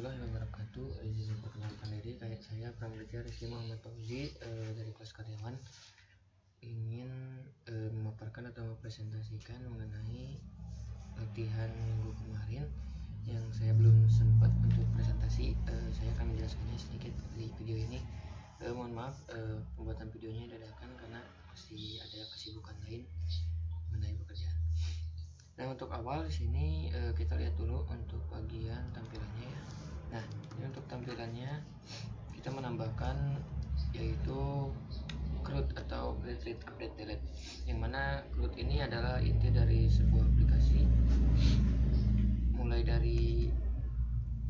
warahmatullahi wabarakatuh. Izin memperkenalkan diri, kayak saya Pramudia Rizky Muhammad Fauzi dari kelas karyawan ingin memaparkan atau mempresentasikan mengenai latihan minggu kemarin yang saya belum sempat untuk presentasi. Saya akan menjelaskannya sedikit di video ini. Mohon maaf pembuatan videonya dadakan karena masih ada kesibukan lain mengenai pekerjaan. Nah, untuk awal di sini kita lihat dulu untuk bagian tampilannya ya. Nah, ini untuk tampilannya kita menambahkan yaitu CRUD atau Create Update Delete, yang mana CRUD ini adalah inti dari sebuah aplikasi, mulai dari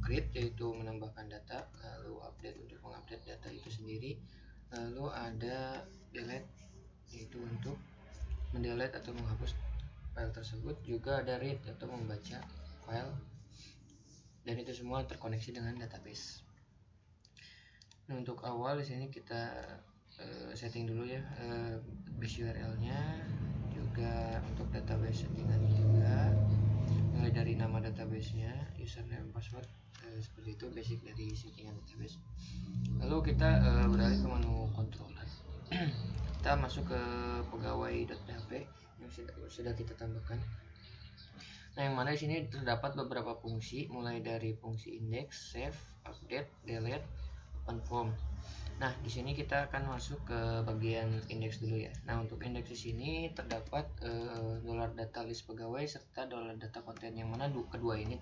create yaitu menambahkan data, lalu update untuk mengupdate data itu sendiri, lalu ada delete yaitu untuk mendelete atau menghapus file tersebut, juga ada read atau membaca file, dan itu semua terkoneksi dengan database. Nah, untuk awal di sini kita setting dulu ya base URL-nya, juga untuk database settingannya juga, mulai dari nama database-nya, username, password, seperti itu basic dari settingan database. Lalu kita beralih ke menu controller. Kita masuk ke pegawai.php yang sudah kita tambahkan. Nah, yang mana di sini terdapat beberapa fungsi, mulai dari fungsi index, save, update, delete, open form. Nah, di sini kita akan masuk ke bagian index dulu ya. Nah, untuk index di sini terdapat $data list pegawai serta $data konten, yang mana kedua ini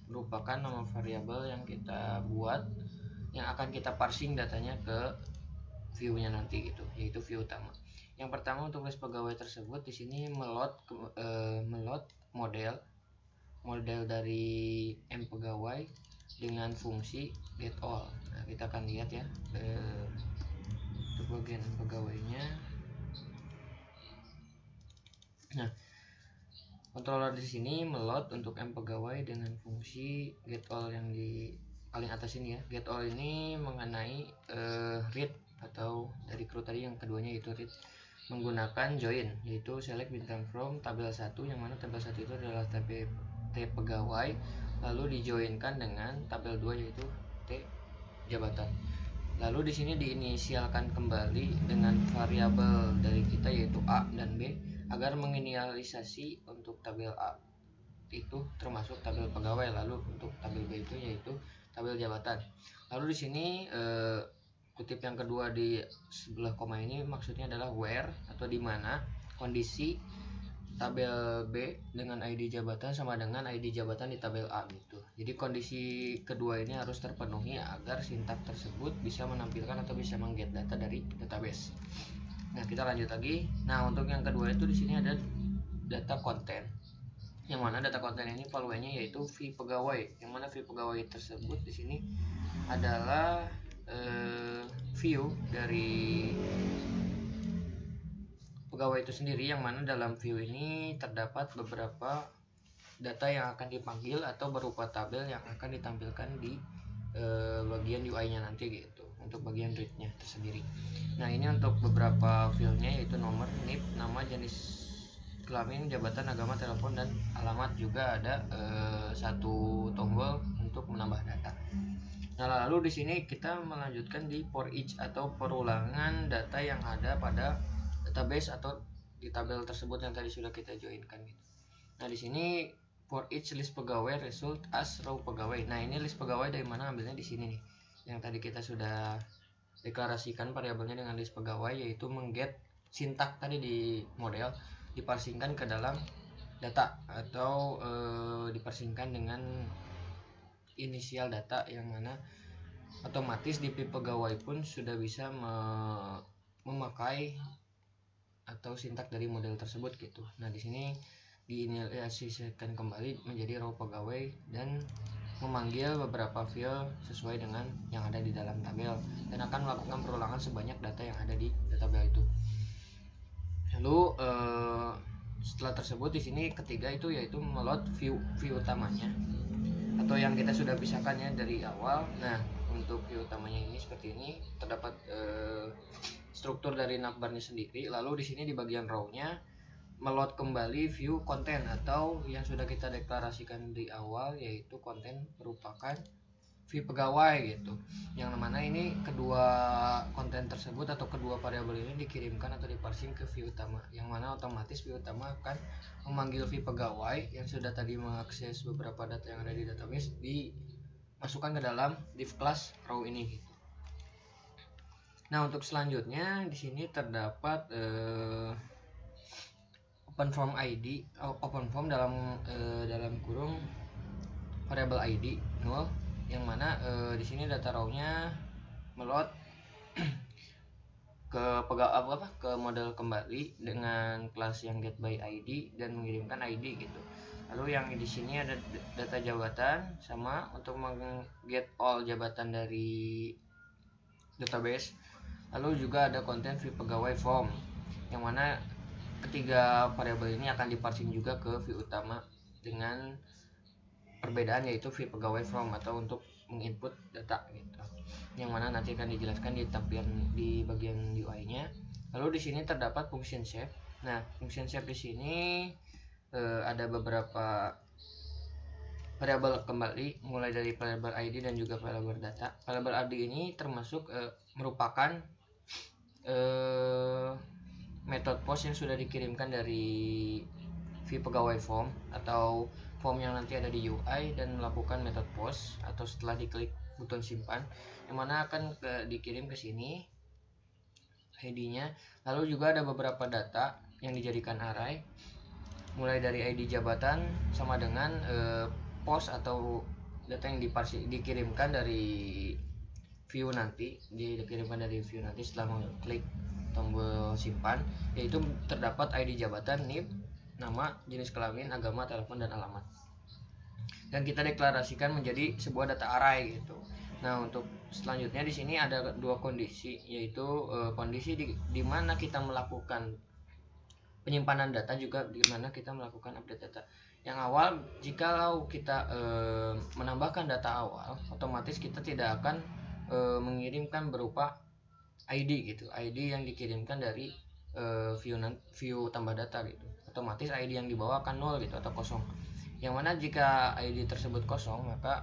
merupakan nama variabel yang kita buat yang akan kita parsing datanya ke view-nya nanti gitu, yaitu view utama. Yang pertama untuk list pegawai tersebut di sini meload model dari M pegawai dengan fungsi get all. Nah, kita akan lihat ya untuk bagian M pegawainya. Nah, controller di sini meload untuk M pegawai dengan fungsi get all yang di paling atas ini ya. Get all ini mengenai read atau dari CRUD tadi yang keduanya yaitu read, menggunakan join yaitu select bintang from tabel 1, yang mana tabel 1 itu adalah T pegawai, lalu dijoinkan dengan tabel 2 yaitu T jabatan. Lalu di sini diinisialkan kembali dengan variabel dari kita yaitu A dan B agar menginisialisasi untuk tabel A itu termasuk tabel pegawai, lalu untuk tabel B itu yaitu tabel jabatan. Lalu di sini kutip yang kedua di sebelah koma ini maksudnya adalah where atau di mana kondisi tabel B dengan ID jabatan sama dengan ID jabatan di tabel A gitu. Jadi kondisi kedua ini harus terpenuhi agar sintak tersebut bisa menampilkan atau bisa mengget data dari database. Nah, kita lanjut lagi. Nah, untuk yang kedua itu di sini ada data konten, yang mana data konten ini valuenya yaitu fee pegawai, yang mana fee pegawai tersebut di sini adalah view dari pegawai itu sendiri, yang mana dalam view ini terdapat beberapa data yang akan dipanggil atau berupa tabel yang akan ditampilkan di bagian UI-nya nanti gitu, untuk bagian read-nya tersendiri. Nah, ini untuk beberapa field-nya yaitu nomor, NIP, nama, jenis kelamin, jabatan, agama, telepon, dan alamat. Juga ada satu tombol untuk menambah data. Nah, lalu di sini kita melanjutkan di for each atau perulangan data yang ada pada database atau di tabel tersebut yang tadi sudah kita joinkan gitu. Nah, di sini for each list pegawai result as row pegawai. Nah, ini list pegawai dari mana ambilnya di sini nih. Yang tadi kita sudah deklarasikan variabelnya dengan list pegawai, yaitu mengget sintak tadi di model diparsingkan ke dalam data atau diparsingkan dengan inisial data, yang mana otomatis di pegawai pun sudah bisa memakai atau sintak dari model tersebut gitu. Nah, di sini diinisialisasikan kembali menjadi row pegawai dan memanggil beberapa field sesuai dengan yang ada di dalam tabel, dan akan melakukan perulangan sebanyak data yang ada di tabel itu. Lalu setelah tersebut di sini ketiga itu yaitu meload view utamanya atau yang kita sudah pisahkan ya dari awal. Nah, untuk view utamanya ini seperti ini, terdapat struktur dari navbarnya sendiri. Lalu di sini di bagian row-nya meload kembali view konten atau yang sudah kita deklarasikan di awal, yaitu konten merupakan fee pegawai gitu, yang mana ini kedua konten tersebut atau kedua variabel ini dikirimkan atau diparsing ke view utama, yang mana otomatis view utama akan memanggil fee pegawai yang sudah tadi mengakses beberapa data yang ada di database dimasukkan ke dalam div class row ini gitu. Nah, untuk selanjutnya di sini terdapat open form ID, open form dalam kurung variabel ID 0, yang mana di sini data raw-nya meload ke model kembali dengan kelas yang get by ID dan mengirimkan ID gitu. Lalu yang di sini ada data jabatan sama untuk get all jabatan dari database. Lalu juga ada konten view pegawai form, yang mana ketiga variabel ini akan diparsing juga ke view utama dengan perbedaan, yaitu view pegawai form atau untuk menginput data gitu, yang mana nanti akan dijelaskan di bagian UI-nya. Lalu di sini terdapat function shape. Nah, function shape di sini ada beberapa variabel kembali, mulai dari variabel ID dan juga variabel data. Variabel ID ini termasuk merupakan metode post yang sudah dikirimkan dari view pegawai form atau form yang nanti ada di UI dan melakukan metode post atau setelah diklik button simpan, yang mana akan dikirim ke sini ID-nya. Lalu juga ada beberapa data yang dijadikan array, mulai dari ID jabatan sama dengan post atau data yang dikirimkan dari view nanti, setelah mengklik tombol simpan, yaitu terdapat ID jabatan, NIP, nama, jenis kelamin, agama, telepon, dan alamat, dan kita deklarasikan menjadi sebuah data array gitu. Nah, untuk selanjutnya di sini ada dua kondisi, yaitu kondisi di mana kita melakukan penyimpanan data, juga di mana kita melakukan update data. Yang awal, jika kita menambahkan data awal, otomatis kita tidak akan mengirimkan berupa ID gitu, ID yang dikirimkan dari view tambah data gitu. Otomatis ID yang dibawa akan 0 gitu atau kosong. Yang mana jika ID tersebut kosong, maka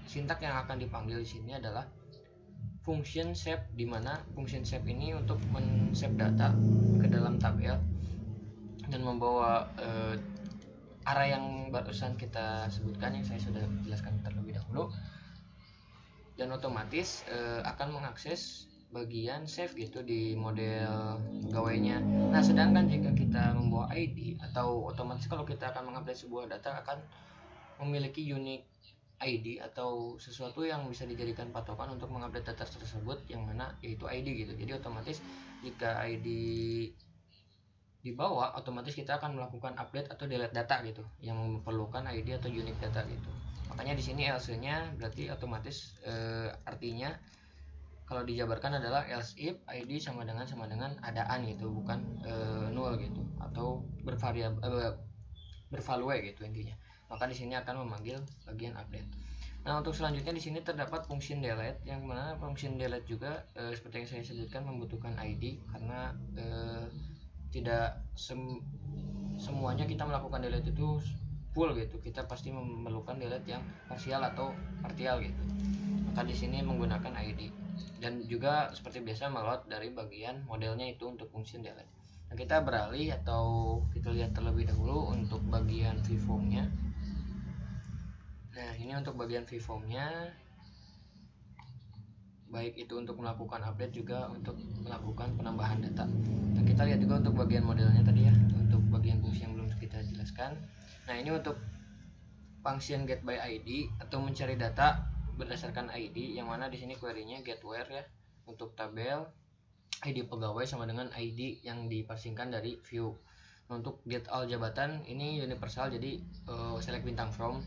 sintak yang akan dipanggil di sini adalah function shape, di mana function shape ini untuk men-shape data ke dalam tabel dan membawa array yang barusan kita sebutkan, yang saya sudah jelaskan terlebih dahulu, dan otomatis akan mengakses bagian save gitu di model pegawainya. Nah, sedangkan jika kita membawa ID, atau otomatis kalau kita akan mengupdate sebuah data akan memiliki unique ID atau sesuatu yang bisa dijadikan patokan untuk mengupdate data tersebut, yang mana yaitu ID gitu. Jadi otomatis jika ID dibawa, otomatis kita akan melakukan update atau delete data gitu yang memerlukan ID atau unique data gitu. Makanya di sini else-nya berarti otomatis artinya kalau dijabarkan adalah else if ID sama dengan adaan gitu, bukan null gitu atau bervalue gitu intinya. Maka di sini akan memanggil bagian update. Nah, untuk selanjutnya di sini terdapat function delete, yang mana function delete juga seperti yang saya sebutkan membutuhkan ID, karena tidak semuanya kita melakukan delete itu full gitu. Kita pasti memerlukan delete yang parsial atau partial gitu. Maka di sini menggunakan ID. Dan juga seperti biasa meload dari bagian modelnya itu untuk function delete. Nah, kita beralih atau kita lihat terlebih dahulu untuk bagian vform-nya. Nah, ini untuk bagian vform-nya, baik itu untuk melakukan update juga untuk melakukan penambahan data. Nah, kita lihat juga untuk bagian modelnya tadi ya, untuk bagian fungsi yang belum kita jelaskan. Nah, ini untuk function get by ID atau mencari data berdasarkan ID, yang mana di sini query-nya get where ya, untuk tabel ID pegawai sama dengan ID yang diparsingkan dari view. Nah, untuk get all jabatan ini universal, jadi select bintang from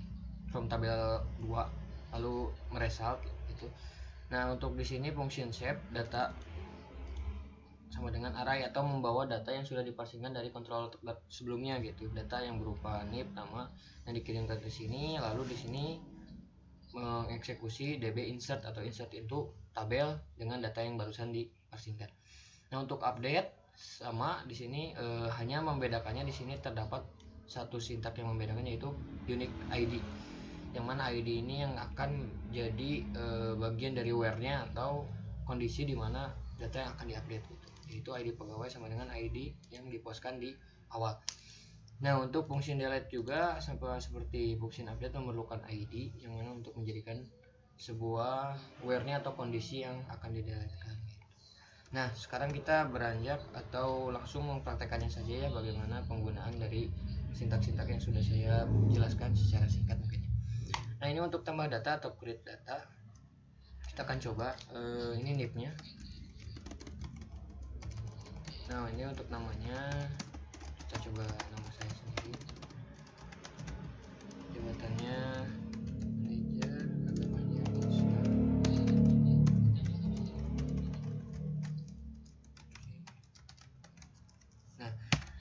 tabel 2 lalu meresult gitu. Nah, untuk di sini function shape data sama dengan array atau membawa data yang sudah diparsingkan dari kontrol sebelumnya gitu, data yang berupa NIP, nama yang dikirimkan ke sini, lalu di sini mengeksekusi db insert atau insert into tabel dengan data yang barusan diparsingkan. Nah, untuk update sama di sini hanya membedakannya, di sini terdapat satu sintak yang membedakannya, yaitu unique ID, yang mana ID ini yang akan jadi bagian dari where-nya atau kondisi di mana data yang akan diupdate gitu. Yaitu ID pegawai sama dengan ID yang diposkan di awal. Nah, untuk fungsi delete juga seperti fungsi update memerlukan ID yang mana untuk menjadikan sebuah where-nya atau kondisi yang akan dideletekan. Nah, sekarang kita beranjak atau langsung mempraktekannya saja ya, bagaimana penggunaan dari sintak-sintak yang sudah saya jelaskan secara singkat mungkin. Nah, ini untuk tambah data atau create data. Kita akan coba ini nip-nya. Nah, ini untuk namanya kita coba nama saya sendiri. Jabatannya manajer, agamanya Islam. Nah,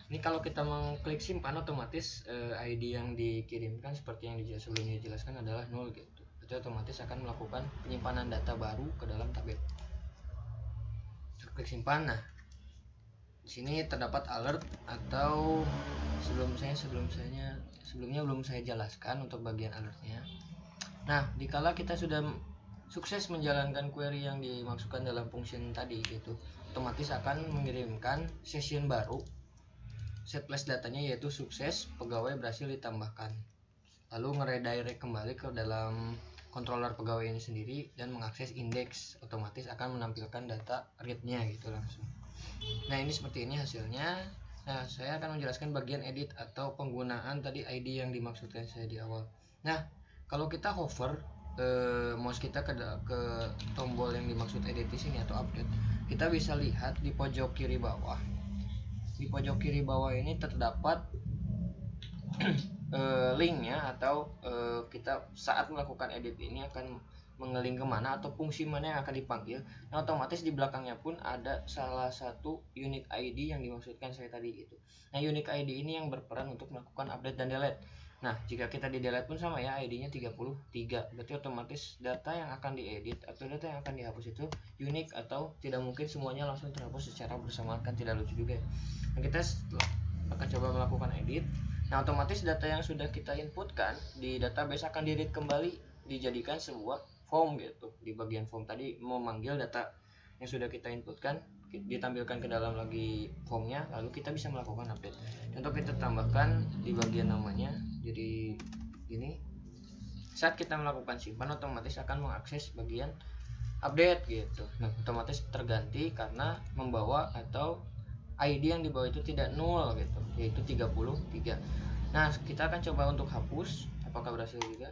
ini kalau kita mengklik simpan, otomatis ID yang dikirimkan seperti yang sebelumnya dijelaskan adalah 0 gitu. Jadi otomatis akan melakukan penyimpanan data baru ke dalam tablet. Klik simpan. Nah, di sini terdapat alert atau sebelumnya belum saya jelaskan untuk bagian alertnya. Nah, dikala kita sudah sukses menjalankan query yang dimaksudkan dalam function tadi gitu, otomatis akan mengirimkan session baru. Set place datanya yaitu sukses, pegawai berhasil ditambahkan. Lalu ngeredirect kembali ke dalam controller pegawai ini sendiri dan mengakses indeks, otomatis akan menampilkan data read-nya gitu langsung. Nah, ini seperti ini hasilnya. Nah, saya akan menjelaskan bagian edit atau penggunaan tadi ID yang dimaksudkan saya di awal. Nah, kalau kita hover mouse kita ke tombol yang dimaksud edit di sini atau update, kita bisa lihat di pojok kiri bawah. Di pojok kiri bawah ini terdapat linknya atau kita saat melakukan edit ini akan mengeling kemana atau fungsi mana yang akan dipanggil. Nah, otomatis di belakangnya pun ada salah satu unique ID yang dimaksudkan saya tadi gitu. Nah, unique ID ini yang berperan untuk melakukan update dan delete. Nah, jika kita di delete pun sama ya, ID-nya 33. Berarti otomatis data yang akan diedit atau data yang akan dihapus itu unique atau tidak mungkin semuanya langsung terhapus secara bersamaan, kan tidak lucu juga. Nah, kita akan coba melakukan edit. Nah, otomatis data yang sudah kita inputkan di database akan di-read kembali, dijadikan sebuah form gitu. Di bagian form tadi memanggil data yang sudah kita inputkan, ditampilkan ke dalam lagi formnya, lalu kita bisa melakukan update. Untuk kita tambahkan di bagian namanya, jadi ini saat kita melakukan simpan otomatis akan mengakses bagian update gitu. Nah, otomatis terganti karena membawa atau ID yang dibawa itu tidak 0 gitu, yaitu 33. Nah, kita akan coba untuk hapus, apakah berhasil juga.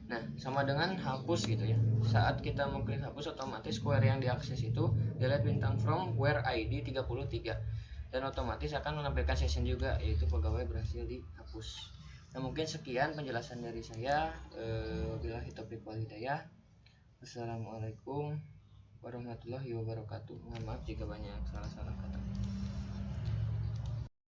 Nah, sama dengan hapus gitu ya. Saat kita mengklik hapus, otomatis query yang diakses itu delete bintang from where ID 33 dan otomatis akan menampilkan session juga, yaitu pegawai berhasil dihapus. Nah, mungkin sekian penjelasan dari saya. Wabillahi taufiq wal hidayah. Assalamualaikum warahmatullahi wabarakatuh. Mohon maaf jika banyak salah-salah kata.